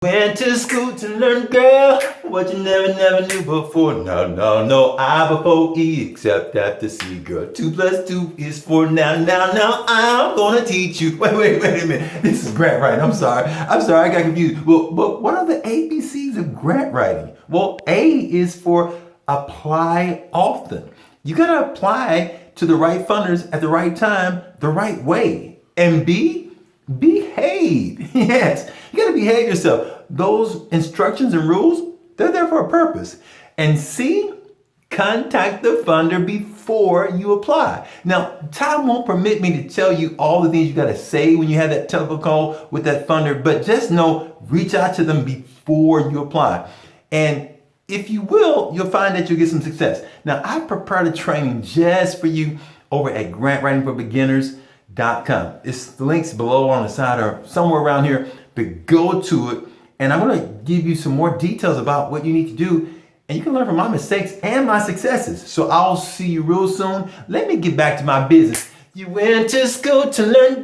Went to school to learn, girl, what you never knew before. No, I before E, except after C, girl. 2 plus 2 is 4. Now, I'm gonna teach you. Wait a minute. This is grant writing. I'm sorry, I got confused. Well, what are the ABCs of grant writing? Well, A is for apply often. You gotta apply to the right funders at the right time, the right way. And B, behave. Yes, you gotta behave yourself. Those instructions and rules, they're there for a purpose. And C, contact the funder before you apply. Now, time won't permit me to tell you all the things you gotta say when you have that telephone call with that funder, but just know, reach out to them before you apply. And if you will, you'll find that you'll get some success. Now, I prepared a training just for you over at grantwritingforbeginners.com. The link's below on the side or somewhere around here, but go to it. And I'm gonna give you some more details about what you need to do, and you can learn from my mistakes and my successes. So I'll see you real soon. Let me get back to my business. You went to school to learn.